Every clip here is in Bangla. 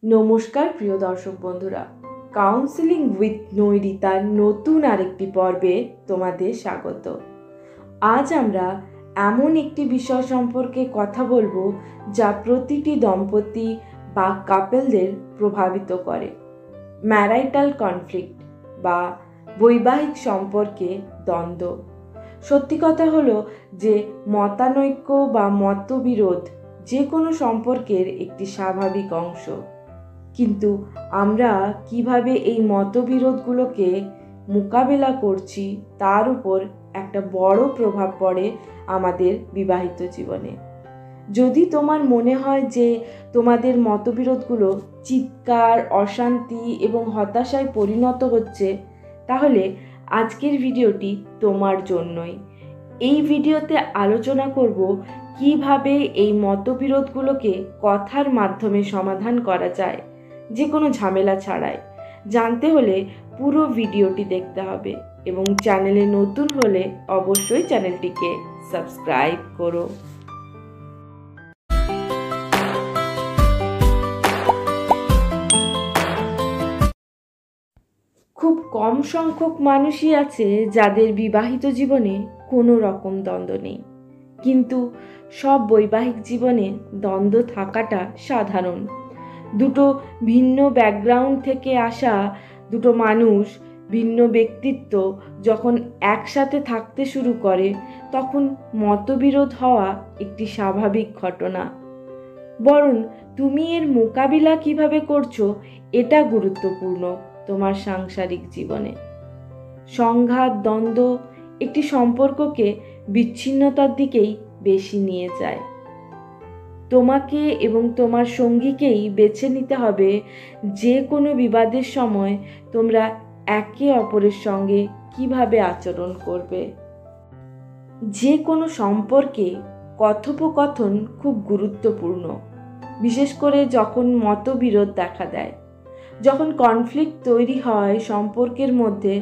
নমস্কার প্রিয় দর্শক বন্ধুরা, কাউন্সেলিং উইথ নৈরিতার নতুন আরেকটি পর্বে তোমাদের স্বাগত। আজ আমরা এমন একটি বিষয় সম্পর্কে কথা বলবো যা প্রতিটি দম্পতি বা কাপলদের প্রভাবিত করে, ম্যারাইটাল কনফ্লিক্ট বা বৈবাহিক সম্পর্কে দ্বন্দ্ব। সত্যি কথা হলো যে মতানৈক্য বা মতবিরোধ যে কোনো সম্পর্কের একটি স্বাভাবিক অংশ, কিন্তু আমরা কিভাবে এই মতবিরোধগুলোকে মোকাবেলা করছি তার উপর একটা বড় প্রভাব পড়ে আমাদের বিবাহিত জীবনে। যদি তোমার মনে হয় যে তোমাদের মতবিরোধগুলো চিৎকার, অশান্তি এবং হতাশায় পরিণত হচ্ছে, তাহলে আজকের ভিডিওটি তোমার জন্যই। এই ভিডিওতে আলোচনা করব কিভাবে এই মতবিরোধগুলোকে কথার মাধ্যমে সমাধান করা যায়, যে কোনো ঝামেলা ছাড়াই। জানতে হলে পুরো ভিডিওটি দেখতে হবে এবং চ্যানেলে নতুন হলে অবশ্যই চ্যানেলটিকে সাবস্ক্রাইব করো। খুব কম সংখ্যক মানুষই আছে যাদের বিবাহিত জীবনে কোনো রকম দ্বন্দ্ব নেই, কিন্তু সব বৈবাহিক জীবনে দ্বন্দ্ব থাকাটা সাধারণ। দুটো ভিন্ন ব্যাকগ্রাউন্ড থেকে আসা দুটো মানুষ, ভিন্ন ব্যক্তিত্ব যখন একসাথে থাকতে শুরু করে, তখন মতবিরোধ হওয়া একটি স্বাভাবিক ঘটনা। বরং তুমি এর মোকাবিলা কিভাবে করছো এটা গুরুত্বপূর্ণ তোমার সাংসারিক জীবনে। সংঘাত, দ্বন্দ্ব একটি সম্পর্ককে বিচ্ছিন্নতার দিকেই বেশি নিয়ে যায়। তোমাকে এবং তোমার সঙ্গীকেই বেছে নিতে হবে যে কোনো বিবাদের সময় তোমরা একে অপরের সঙ্গে কিভাবে আচরণ করবে। যে কোনো সম্পর্কে কথোপকথন খুব গুরুত্বপূর্ণ, বিশেষ করে যখন মতবিরোধ দেখা দেয়। যখন কনফ্লিক্ট তৈরি হয় সম্পর্কের মধ্যে,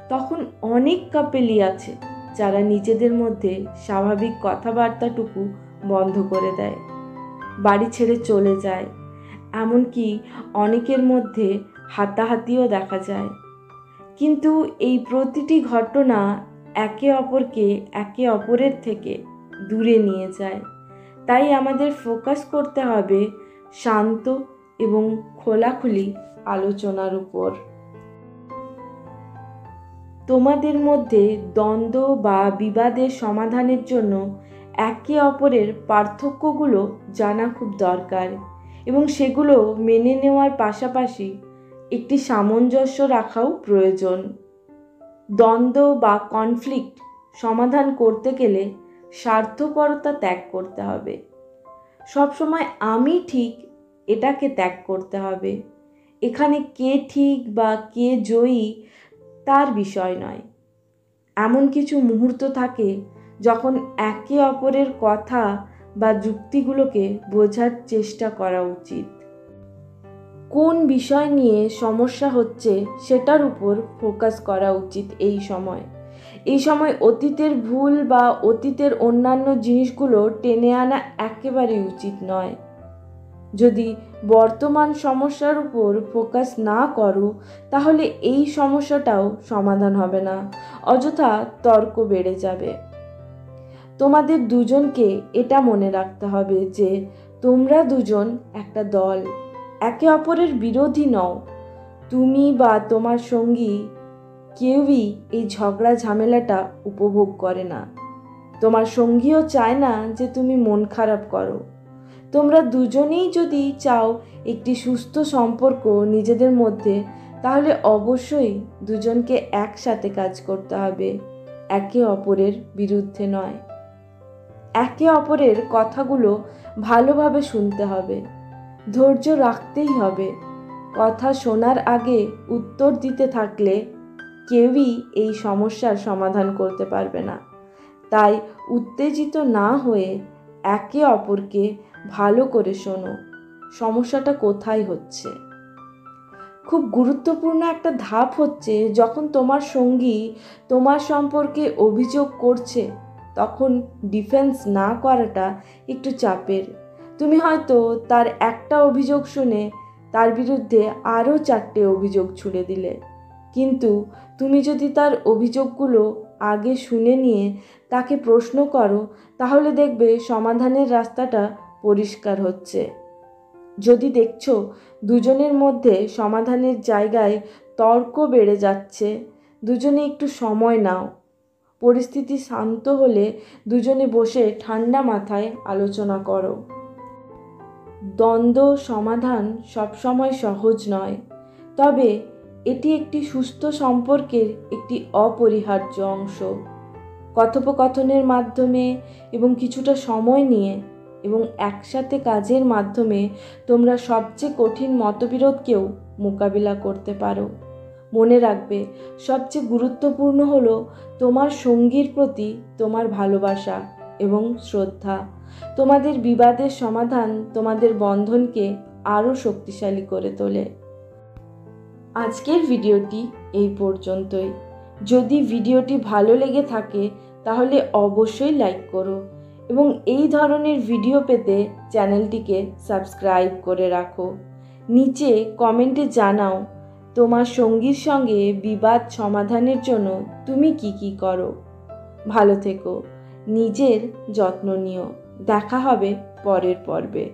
তখন অনেক কাপেলই আছে যারা নিজেদের মধ্যে স্বাভাবিক কথাবার্তাটুকু বন্ধ করে দেয়, বাড়ি ছেড়ে চলে যায়। এমনকি অনেকের মধ্যে হাতাহাতিও দেখা যায়। কিন্তু এই প্রতিটি ঘটনা একে অপরের থেকে দূরে নিয়ে যায়। তাই আমাদের ফোকাস করতে হবে শান্ত এবং খোলাখুলি আলোচনার উপর। তোমাদের মধ্যে দ্বন্দ্ব বা বিবাদের সমাধানের জন্য একে অপরের পার্থক্যগুলো জানা খুব দরকার এবং সেগুলো মেনে নেওয়ার পাশাপাশি একটি সামঞ্জস্য রাখাও প্রয়োজন। দ্বন্দ্ব বা কনফ্লিক্ট সমাধান করতে গেলে স্বার্থপরতা ত্যাগ করতে হবে। সবসময় আমি ঠিক এটাকে ত্যাগ করতে হবে। এখানে কে ঠিক বা কে জয়ী তার বিষয় নয়। এমন কিছু মুহূর্ত থাকে যখন একে অপরের কথা বা যুক্তিগুলোকে বোঝার চেষ্টা করা উচিত। কোন বিষয় নিয়ে সমস্যা হচ্ছে সেটার উপর ফোকাস করা উচিত। এই সময় অতীতের ভুল বা অতীতের অন্যান্য জিনিসগুলো টেনে আনা একেবারেই উচিত নয়। যদি বর্তমান সমস্যার উপর ফোকাস না করো, তাহলে এই সমস্যাটাও সমাধান হবে না, অযথা তর্ক বেড়ে যাবে। তোমাদের দুজনকে এটা মনে রাখতে হবে যে তোমরা দুজন একটা দল, একে অপরের বিরোধী নও। তুমি বা তোমার সঙ্গী কেউই এই ঝগড়া ঝামেলাটা উপভোগ করে না। তোমার সঙ্গীও চায় না যে তুমি মন খারাপ করো। তোমরা দুজনেই যদি চাও একটি সুস্থ সম্পর্ক নিজেদের মধ্যে, তাহলে অবশ্যই দুজনকে একসাথে কাজ করতে হবে, একে অপরের বিরুদ্ধে নয়। একে অপরের কথাগুলো ভালোভাবে শুনতে হবে, ধৈর্য রাখতেই হবে। কথা শোনার আগে উত্তর দিতে থাকলে কেউই এই সমস্যার সমাধান করতে পারবে না। তাই উত্তেজিত না হয়ে একে অপরকে ভালো করে শোনো, সমস্যাটা কোথায় হচ্ছে। খুব গুরুত্বপূর্ণ একটা ধাপ হচ্ছে যখন তোমার সঙ্গী তোমার সম্পর্কে অভিযোগ করছে, তখন ডিফেন্স না করাটা একটু চাপের। তুমি হয়তো তার একটা অভিযোগ শুনে তার বিরুদ্ধে আরও 4টে অভিযোগ ছুড়ে দিলে। কিন্তু তুমি যদি তার অভিযোগগুলো আগে শুনে নিয়ে তাকে প্রশ্ন করো, তাহলে দেখবে সমাধানের রাস্তাটা পরিষ্কার হচ্ছে। যদি দেখছো দুজনের মধ্যে সমাধানের জায়গায় তর্ক বেড়ে যাচ্ছে, দুজনে একটু সময় নাও। পরিস্থিতি শান্ত হলে দুজনে বসে ঠান্ডা মাথায় আলোচনা করো। দ্বন্দ্ব সমাধান সবসময় সহজ নয়, তবে এটি একটি সুস্থ সম্পর্কের একটি অপরিহার্য অংশ। কথোপকথনের মাধ্যমে এবং কিছুটা সময় নিয়ে এবং একসাথে কাজের মাধ্যমে তোমরা সবচেয়ে কঠিন মতবিরোধকেও মোকাবিলা করতে পারো। মনে রাখবে, সবচেয়ে গুরুত্বপূর্ণ হলো তোমার সঙ্গীর প্রতি তোমার ভালোবাসা এবং শ্রদ্ধা। তোমাদের বিবাদের সমাধান তোমাদের বন্ধনকে আরও শক্তিশালী করে তোলে। আজকের ভিডিওটি এই পর্যন্তই। যদি ভিডিওটি ভালো লেগে থাকে তাহলে অবশ্যই লাইক করো এবং এই ধরনের ভিডিও পেতে চ্যানেলটিকে সাবস্ক্রাইব করে রাখো। নিচে কমেন্টে জানাও তোমার সঙ্গীর সঙ্গে বিবাদ সমাধানের জন্য তুমি কি করো। ভালো থেকো, নিজের যত্ন নিও। দেখা হবে পরের পর্বে।